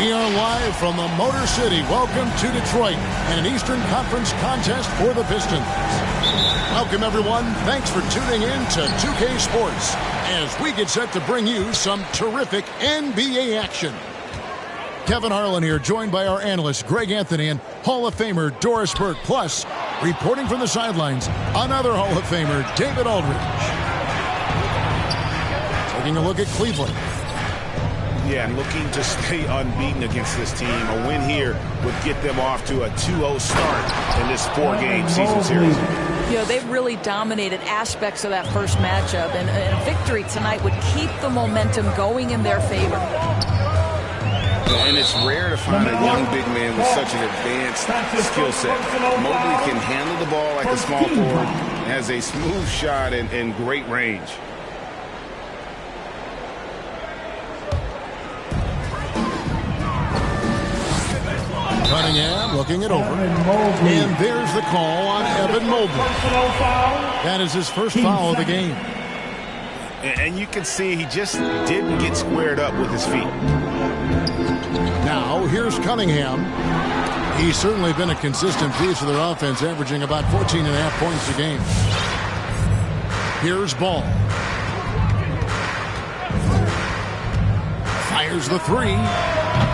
We are live from the Motor City. Welcome to Detroit and an Eastern Conference contest for the Pistons. Welcome, everyone. Thanks for tuning in to 2K Sports as we get set to bring you some terrific NBA action. Kevin Harlan here, joined by our analyst Greg Anthony and Hall of Famer Doris Burke. Plus, reporting from the sidelines, another Hall of Famer, David Aldridge. Taking a look at Cleveland. Yeah, and looking to stay unbeaten against this team. A win here would get them off to a 2-0 start in this 4-game season series. You know, they've really dominated aspects of that first matchup, and a victory tonight would keep the momentum going in their favor. And it's rare to find a young big man with such an advanced skill set. Mobley can handle the ball like a small forward, has a smooth shot and great range. Cunningham looking it over. And there's the call on Evan Mobley. That is his first foul of the game. And you can see he just didn't get squared up with his feet. Now, here's Cunningham. He's certainly been a consistent piece of their offense, averaging about 14.5 points a game. Here's Ball. Fires the three.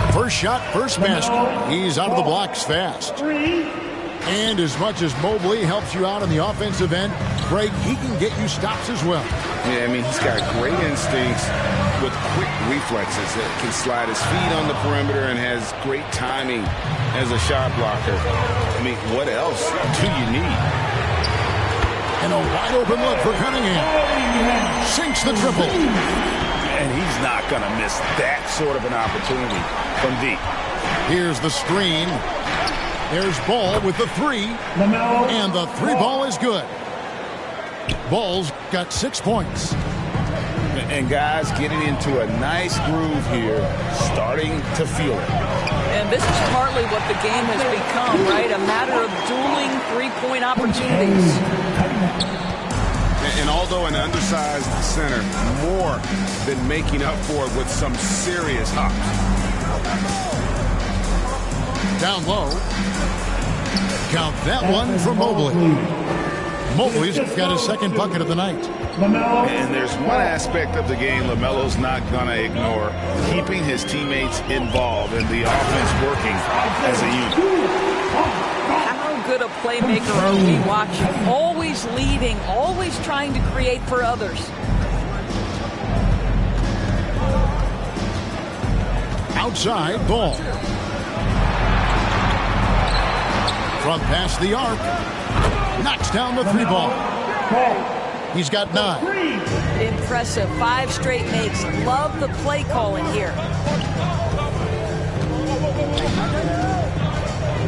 First shot, first basket. He's out of the blocks fast. And as much as Mobley helps you out on the offensive end, Greg, he can get you stops as well. Yeah, I mean, he's got great instincts with quick reflexes that can slide his feet on the perimeter and has great timing as a shot blocker. I mean, what else do you need? And a wide open look for Cunningham. Sinks the triple. And he's not going to miss that sort of an opportunity from deep. Here's the screen. There's Ball with the three. And the three ball is good. Ball's got 6 points. And guys getting into a nice groove here, starting to feel it. And this is partly what the game has become, right? A matter of dueling three-point opportunities. And although an undersized center, more than making up for it with some serious hops. Down low. Count that one for Mobley. Mobley's got his second bucket of the night. And there's one aspect of the game LaMelo's not going to ignore, keeping his teammates involved and the offense working as a unit. How good a playmaker are we watching? Always leading, always trying to create for others. Outside, Ball. From past the arc. Knocks down the three ball. He's got 9. Impressive. 5 straight makes. Love the play calling here.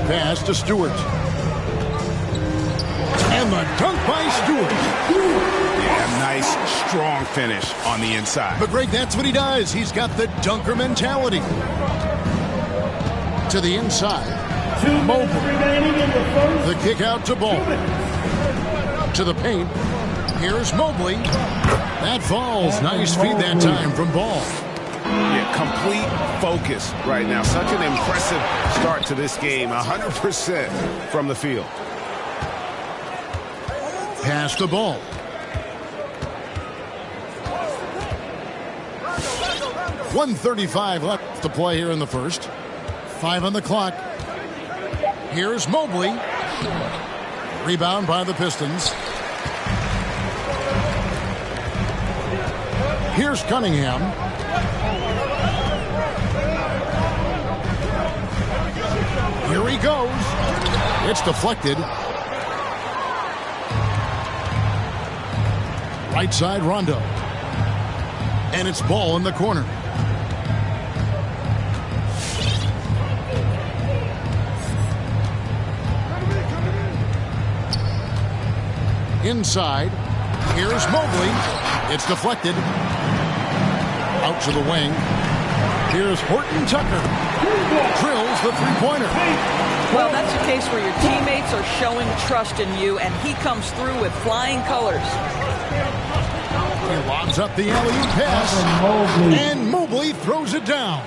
Pass to Stewart. And the dunk by Stewart. Yeah, nice, strong finish on the inside. But Greg, that's what he does. He's got the dunker mentality. To the inside. Mobley. The kick out to Ball. To the paint. Here's Mobley. That falls. Nice feed that time from Ball. Yeah, complete focus right now. Such an impressive start to this game. 100% from the field. Pass the Ball. .135 left to play here in the first. 5 on the clock. Here's Mobley. Rebound by the Pistons. Here's Cunningham. Here he goes. It's deflected. Right side, Rondo. And it's Ball in the corner. Inside. Here's Mobley. It's deflected. Out to the wing. Here's Horton Tucker. Drills the three-pointer. Well, that's a case where your teammates are showing trust in you, and he comes through with flying colors. He lobs up the alley-oop pass. And Mobley throws it down.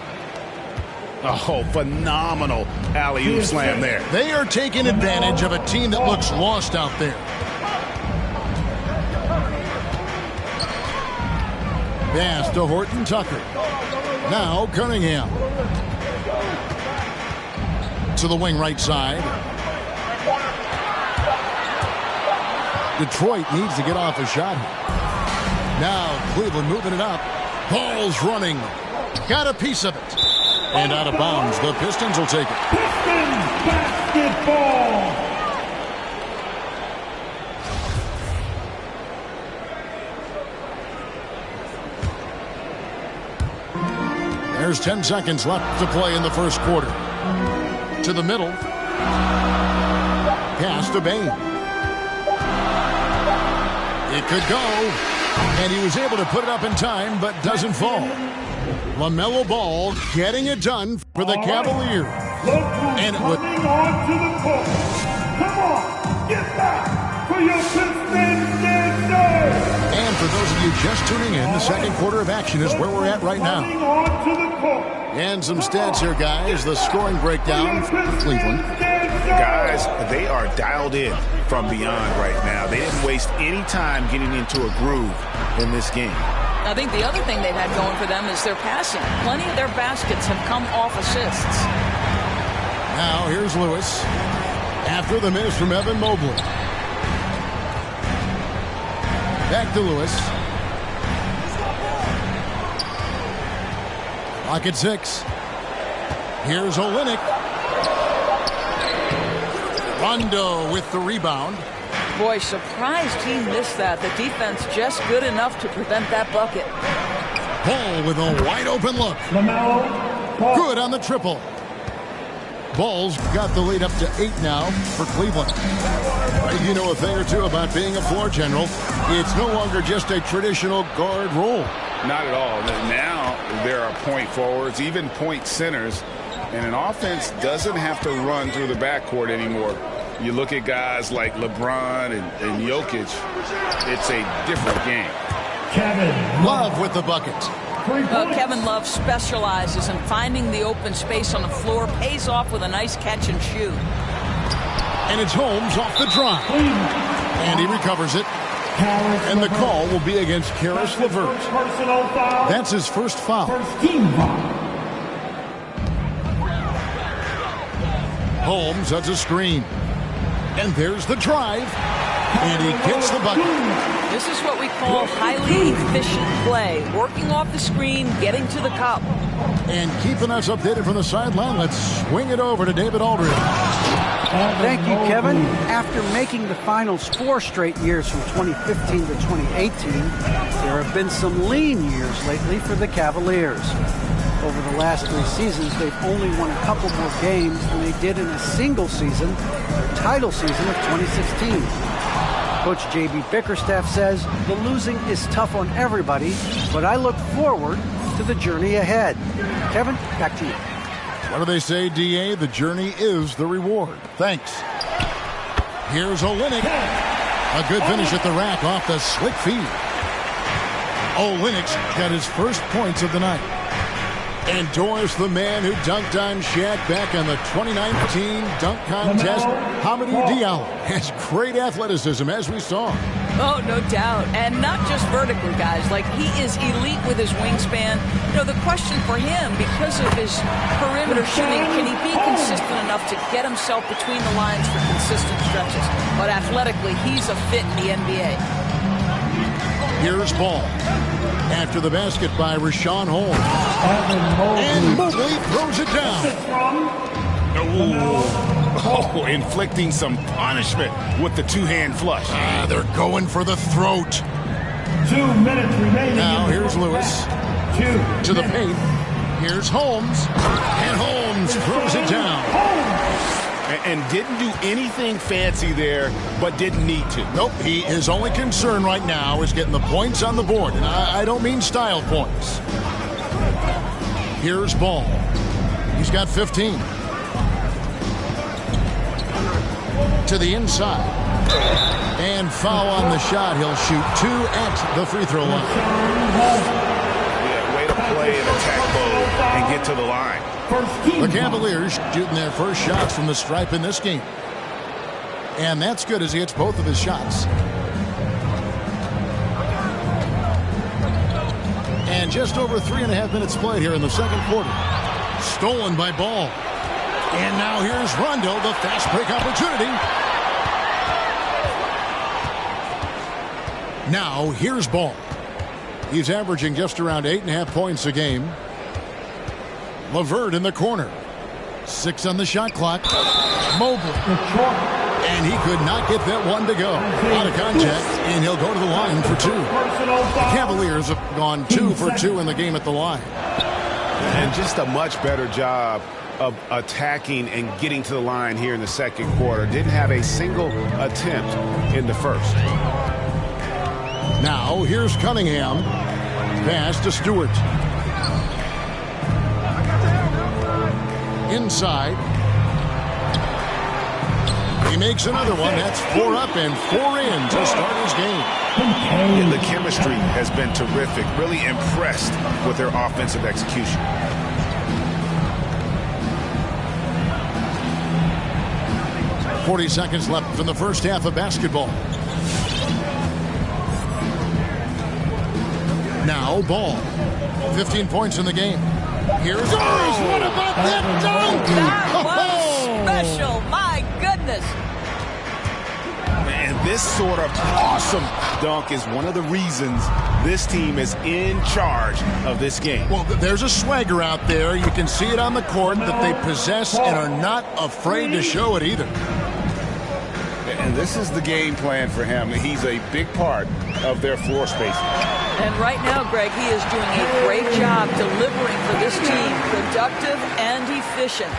Oh, phenomenal alley-oop slam there. They are taking advantage of a team that looks lost out there. Pass to Horton Tucker. Now Cunningham. To the wing right side. Detroit needs to get off a shot here. Now Cleveland moving it up. Ball's running. Got a piece of it. And out of bounds. The Pistons will take it. Pistons basketball. There's 10 seconds left to play in the first quarter. To the middle. Pass to Bane. It could go. And he was able to put it up in time, but doesn't fall. LaMelo Ball getting it done for the Cavaliers. And it would. On to the court. Come on, get back for your Pistons dancers. And for those of you just tuning in, the second quarter of action is where we're at right now. On to the court. And some stats here, guys. The scoring breakdown for Cleveland. Guys, they are dialed in from beyond right now. They didn't waste any time getting into a groove in this game. I think the other thing they've had going for them is their passing. Plenty of their baskets have come off assists. Now here's Lewis. After the miss from Evan Mobley. Back to Lewis. Clock at 6. Here's Olynyk. Rondo with the rebound. Boy, surprised he missed that. The defense just good enough to prevent that bucket. Ball with a wide open look. LaMelo Ball. Good on the triple. Ball's got the lead up to 8 now for Cleveland. You know a thing or two about being a floor general. It's no longer just a traditional guard role. Not at all. Now there are point forwards, even point centers, and an offense doesn't have to run through the backcourt anymore. You look at guys like LeBron and Jokic, it's a different game. Kevin Love with the bucket. Kevin Love specializes in finding the open space on the floor, pays off with a nice catch and shoot. And it's Holmes off the drive. And he recovers it. And the call will be against Caris LeVert. Personal foul. That's his first foul. First team foul. Holmes has a screen. And there's the drive. And he gets the bucket. This is what we call highly efficient play. Working off the screen, getting to the cup. And keeping us updated from the sideline, let's swing it over to David Aldridge. Thank you, Kevin. After making the finals 4 straight years from 2015 to 2018, there have been some lean years lately for the Cavaliers. Over the last 3 seasons, they've only won a couple more games than they did in a single season, their title season of 2016. Coach J.B. Bickerstaff says the losing is tough on everybody, but I look forward to the journey ahead. Kevin, back to you. What do they say, D.A.? The journey is the reward. Thanks. Here's Olynyk. A good finish at the rack off the slick feed. Olynyk's got his first points of the night. Endorse the man who dunked on Shaq back in the 2019 dunk contest. Hamidou Diallo has great athleticism, as we saw. Oh, no doubt. And not just vertically, guys. Like, he is elite with his wingspan. You know, the question for him, because of his perimeter shooting, can he be consistent enough to get himself between the lines for consistent stretches? But athletically, he's a fit in the NBA. Here's Ball. After the basket by Rashawn Holmes. And Mobley throws it down. Oh, inflicting some punishment with the two-hand flush. They're going for the throat. 2 minutes remaining. Now here's Lewis. To the paint. Here's Holmes. And Holmes throws it down. And didn't do anything fancy there, but didn't need to. Nope, his only concern right now is getting the points on the board. And I don't mean style points. Here's Ball. He's got 15. To the inside. And foul on the shot. He'll shoot 2 at the free throw line. Yeah, way to play play an attack mode and get to the line. The Cavaliers shooting their first shots from the stripe in this game. And that's good as he hits both of his shots. And just over 3.5 minutes played here in the second quarter. Stolen by Ball. And now here's Rondo, the fast break opportunity. Now here's Ball. He's averaging just around 8.5 points a game. LeVert in the corner. 6 on the shot clock. Mobley. And he could not get that one to go. Out of contact, and he'll go to the line for 2. The Cavaliers have gone 2 for 2 in the game at the line. And just a much better job of attacking and getting to the line here in the second quarter. Didn't have a single attempt in the first. Now here's Cunningham. Pass to Stewart. Inside. He makes another one. That's 4 up and 4 in to start his game. And the chemistry has been terrific. Really impressed with their offensive execution. .40 seconds left from the first half of basketball. Now Ball. 15 points in the game. Here goes. What about that dunk? That was special. My goodness. And this sort of awesome dunk is one of the reasons this team is in charge of this game. Well, there's a swagger out there. You can see it on the court that they possess and are not afraid to show it either. And this is the game plan for him. He's a big part of their floor spacing. And right now, Greg, he is doing a great job delivering for this team. Productive and efficient.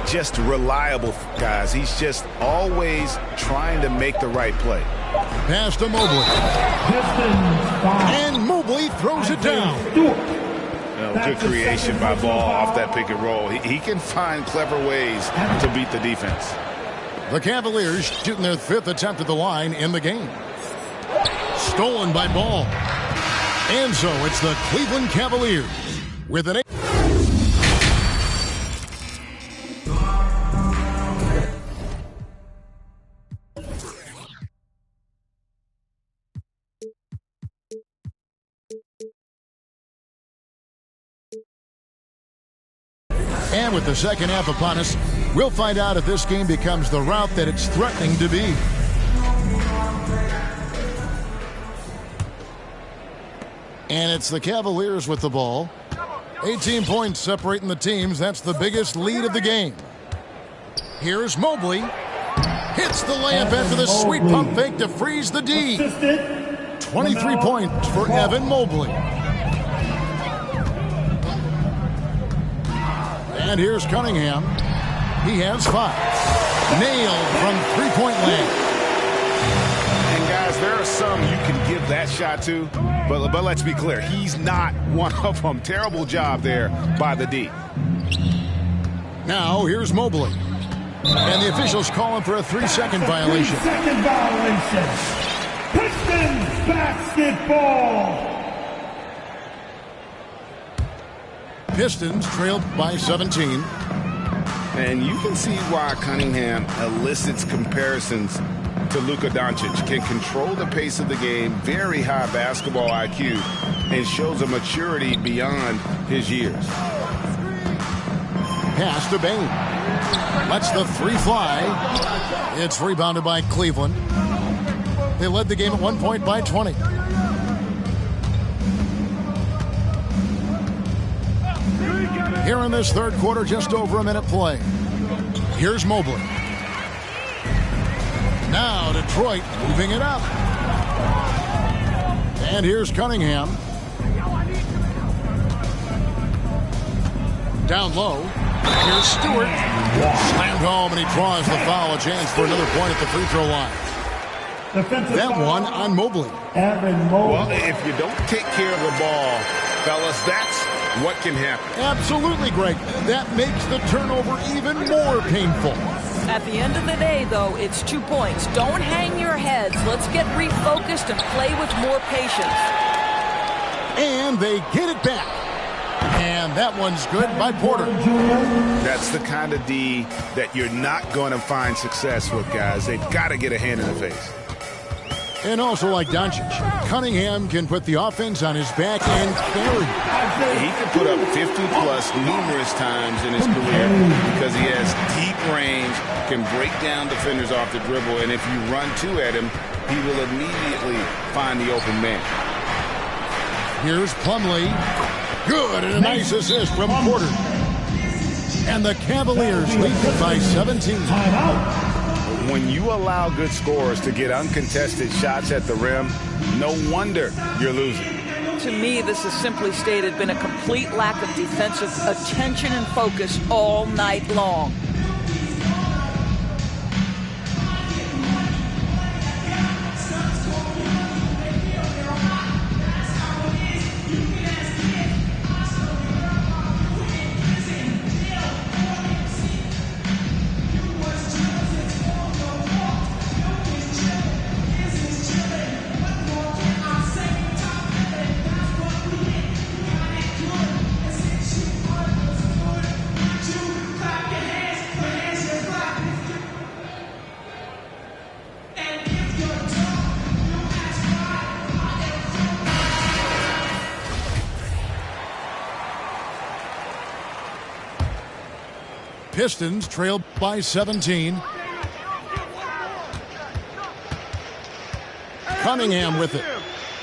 Just reliable, guys. He's just always trying to make the right play. Pass to Mobley. And Mobley throws it down. Good creation by Ball off that pick and roll. He can find clever ways to beat the defense. The Cavaliers shooting their 5th attempt at the line in the game. Stolen by Ball. And so it's the Cleveland Cavaliers with an 8. And with the second half upon us, we'll find out if this game becomes the route that it's threatening to be. And it's the Cavaliers with the ball. 18 points separating the teams. That's the biggest lead of the game. Here's Mobley. Hits the layup after the sweet pump fake to freeze the D. 23 points for Evan Mobley. And here's Cunningham. He has 5. Nailed from three-point land. And guys, there are some you can give that shot to, but let's be clear, he's not one of them. Terrible job there by the D. Now here's Mobley. And the officials calling for a 3-second violation. 3-second violation. Pistons basketball. Pistons trailed by 17. And you can see why Cunningham elicits comparisons to Luka Doncic. Can control the pace of the game, very high basketball IQ, and shows a maturity beyond his years. Pass to Bane. Lets the 3 fly. It's rebounded by Cleveland. They led the game at 1 point by 20. Here in this third quarter, just over a minute play. Here's Mobley. Now Detroit moving it up. And here's Cunningham. Down low. Here's Stewart. Slammed home, and he draws the foul. A chance for another point at the free throw line. That one on Mobley. Well, if you don't take care of the ball, fellas, that's what can happen. Absolutely, Greg. That makes the turnover even more painful. At the end of the day, though, it's 2 points. Don't hang your heads. Let's get refocused and play with more patience. And they get it back. And that one's good by Porter. That's the kind of D that you're not going to find success with, guys. They've got to get a hand in the face. And also like Doncic, Cunningham can put the offense on his back and carry. He can put up 50-plus numerous times in his career because he has deep range, can break down defenders off the dribble, and if you run two at him, he will immediately find the open man. Here's Plumlee. Good, and a nice assist from Porter. And the Cavaliers lead by 17. When you allow good scorers to get uncontested shots at the rim, no wonder you're losing. To me, this has simply stated been a complete lack of defensive attention and focus all night long. Pistons trail by 17. Cunningham with it.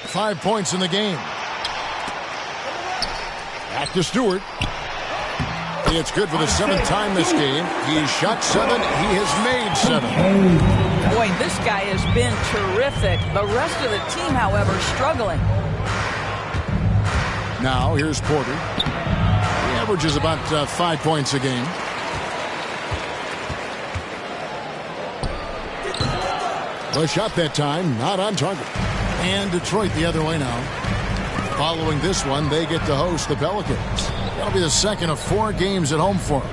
5 points in the game. Back to Stewart. It's good for the 7th time this game. He's shot 7. He has made 7. Boy, this guy has been terrific. The rest of the team, however, struggling. Now here's Porter. He averages about 5 points a game. The shot that time, not on target. And Detroit the other way now. Following this one, they get to host the Pelicans. That'll be the second of 4 games at home for them.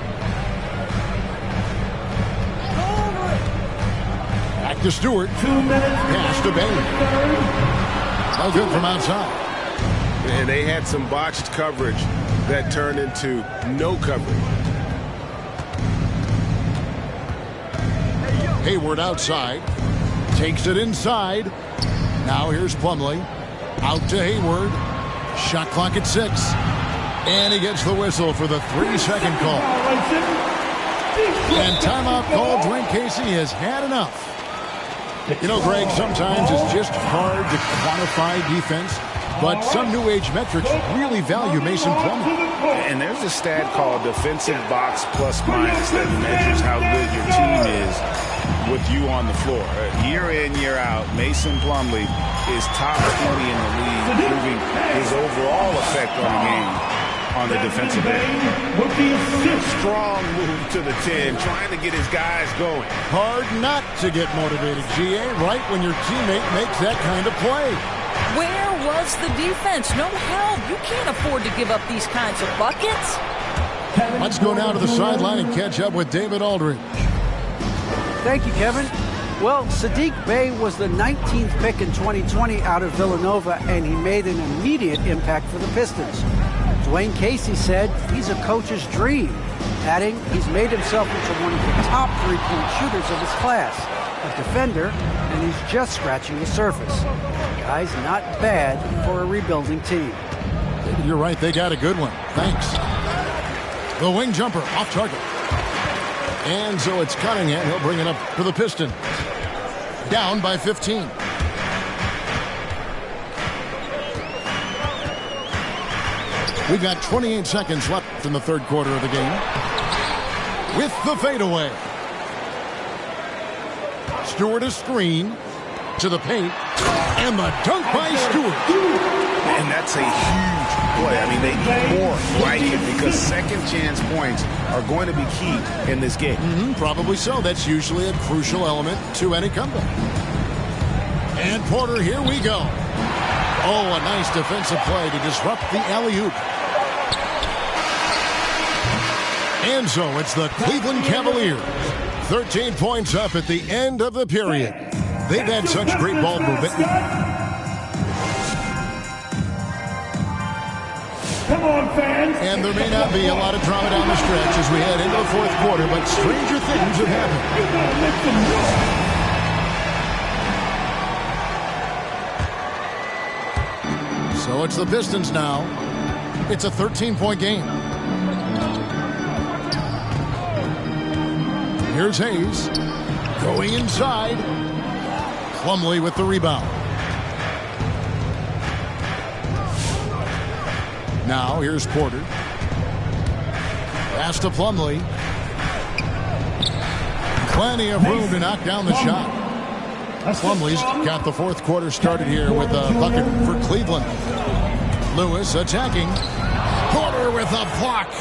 Back to Stewart. 2 minutes. Pass to Bain. No good from outside. And they had some botched coverage that turned into no coverage. Hayward outside. Takes it inside. Now here's Plumlee. Out to Hayward. Shot clock at 6. And he gets the whistle for the 3-second call. And timeout called. Dwayne Casey has had enough. You know, Greg, sometimes it's just hard to quantify defense, but some new age metrics really value Mason Plumlee. And there's a stat called defensive box plus minus that measures how good your team is with you on the floor. Year in, year out, Mason Plumlee is top 20 in the league, improving his overall effect on the game on the defensive end. Strong move to the 10, trying to get his guys going. Hard not to get motivated, GA, right when your teammate makes that kind of play. Where was the defense? No help. You can't afford to give up these kinds of buckets. Let's go now to the sideline and catch up with David Aldridge. Thank you, Kevin. Well, Saddiq Bey was the 19th pick in 2020 out of Villanova, and he made an immediate impact for the Pistons. Dwayne Casey said he's a coach's dream, adding he's made himself into one of the top three-point shooters of his class, a defender, and he's just scratching the surface. The guy's not bad for a rebuilding team. You're right, they got a good one. Thanks. The wing jumper off target. And so it's Cunningham. He'll bring it up for the Pistons. Down by 15. We've got 28 seconds left in the third quarter of the game. With the fadeaway. Stewart a screen to the paint. And the dunk by Stewart. And that's a huge play. I mean, they need more like it because second chance points are going to be key in this game. Probably so. That's usually a crucial element to any comeback. And Porter, here we go. Oh, a nice defensive play to disrupt the alley-oop. And so it's the Cleveland Cavaliers. 13 points up at the end of the period. They've had such great ball movement. And there may not be a lot of drama down the stretch as we head into the fourth quarter, but stranger things have happened. So it's the Pistons now. It's a 13-point game. Here's Hayes. Going inside. Plumlee with the rebound. Now here's Porter. Pass to Plumlee. Plenty of room to knock down the shot. Plumlee's got the fourth quarter started here with a bucket for Cleveland. Lewis attacking. Porter with a block.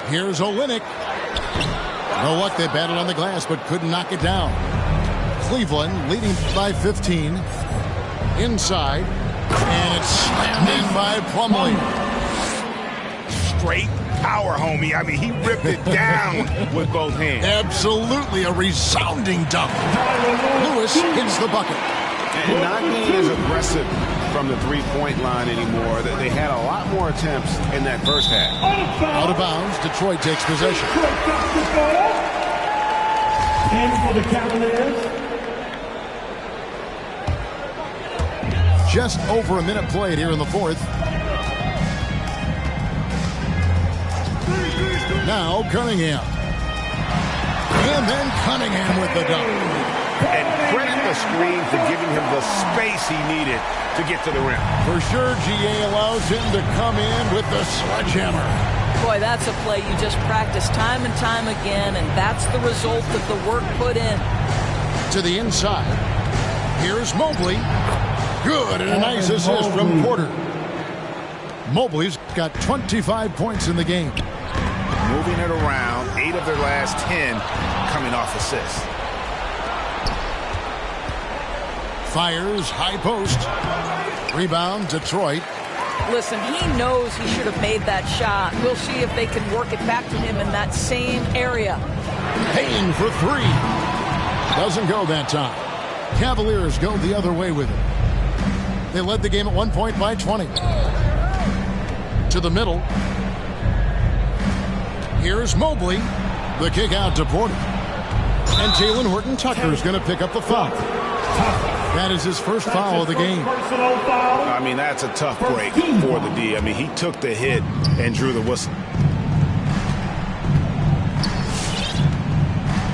Here's Olynyk. No luck, they battled on the glass but couldn't knock it down. Cleveland leading by 15. Inside. And it's slammed in by Plumlee. Straight power, homie. I mean, he ripped it down with both hands. Absolutely a resounding dunk. Lewis hits the bucket. And not being as aggressive from the three-point line anymore. They had a lot more attempts in that first half. Out of bounds, Detroit takes possession. In for the Cavaliers. Just over a minute played here in the fourth. Now Cunningham. And then Cunningham with the dunk. And credit the screen for giving him the space he needed to get to the rim. For sure, GA allows him to come in with the sledgehammer. Boy, that's a play you just practice time and time again, and that's the result of the work put in. To the inside. Here's Mobley. Good, and a nice assist from Porter. Mobley's got 25 points in the game. Moving it around, 8 of their last 10 coming off assists. Fires, high post. Rebound, Detroit. Listen, he knows he should have made that shot. We'll see if they can work it back to him in that same area. Payne for 3. Doesn't go that time. Cavaliers go the other way with it. They led the game at 1 point by 20. To the middle. Here's Mobley. The kick out to Porter. And Talen Horton-Tucker is going to pick up the foul. That is his first foul of the game. I mean, that's a tough break for the D. I mean, he took the hit and drew the whistle.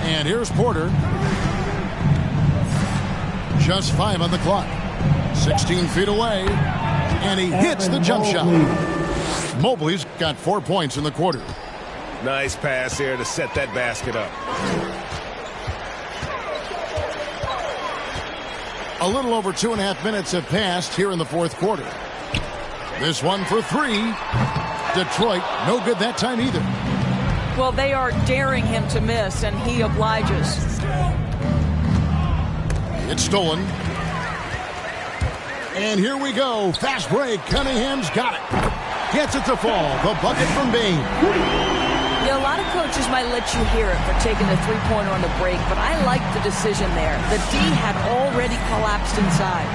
And here's Porter. Just 5 on the clock. 16 feet away. And he hits the jump shot. Mobley's got 4 points in the quarter. Nice pass there to set that basket up. A little over 2.5 minutes have passed here in the fourth quarter. This one for 3. Detroit, no good that time either. Well, they are daring him to miss, and he obliges. It's stolen. And here we go. Fast break. Cunningham's got it. Gets it to fall. The bucket from Bane. Yeah, a lot of coaches might let you hear it for taking the three-pointer on the break, but I like the decision there. The D had already collapsed inside.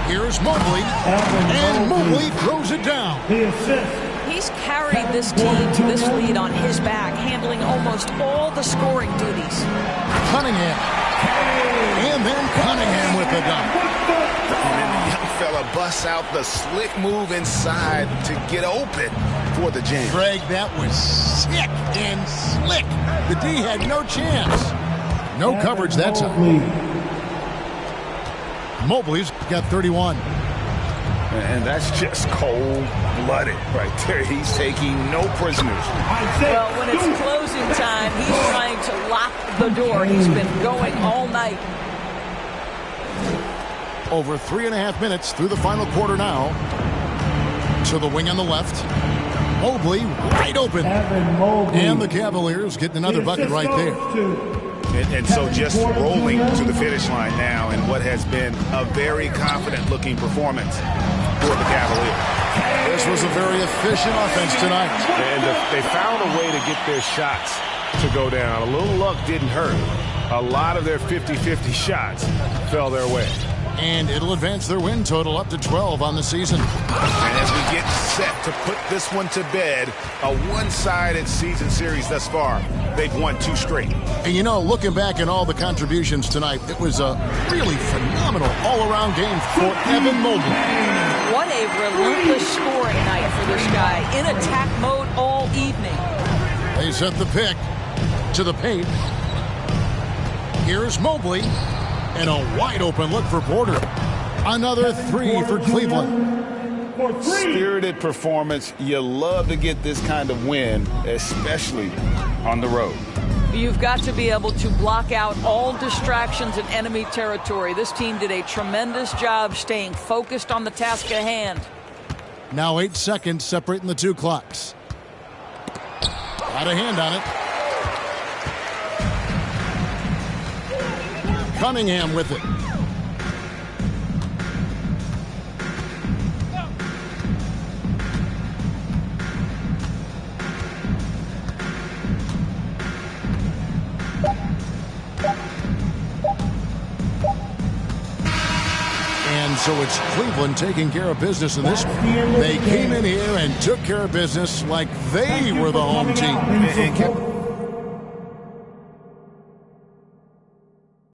Here's Mobley. And Mobley throws it down. He's carried this team to this lead on his back, handling almost all the scoring duties. Cunningham. And then Cunningham with the dunk. And then the young fella busts out the slick move inside to get open for the jam. Greg, that was sick and slick. The D had no chance. No coverage that time. Mobley's got 31. And that's just cold-blooded right there. He's taking no prisoners. Well, when it's closing time, he's trying to lock the door. He's been going all night. Over 3.5 minutes through the final quarter now. To the wing on the left. Mobley wide open. And the Cavaliers getting another bucket right there. And so just rolling to the finish line now in what has been a very confident-looking performance for the Cavaliers. This was a very efficient offense tonight. And they found a way to get their shots to go down. A little luck didn't hurt. A lot of their 50-50 shots fell their way. And it'll advance their win total up to 12 on the season. And as we get set to put this one to bed, a one-sided season series thus far. They've won 2 straight. And you know, looking back at all the contributions tonight, it was a really phenomenal all-around game for Evan Mobley. What a relentless scoring night for this guy. In attack mode all evening. They set the pick to the paint. Here's Mobley. And a wide-open look for Porter. Another 3 for Cleveland. Spirited performance. You love to get this kind of win, especially on the road. You've got to be able to block out all distractions in enemy territory. This team did a tremendous job staying focused on the task at hand. Now 8 seconds separating the 2 clocks. Got a hand on it. Cunningham with it. And so it's Cleveland taking care of business in this one. They came in here and took care of business like they were the home team.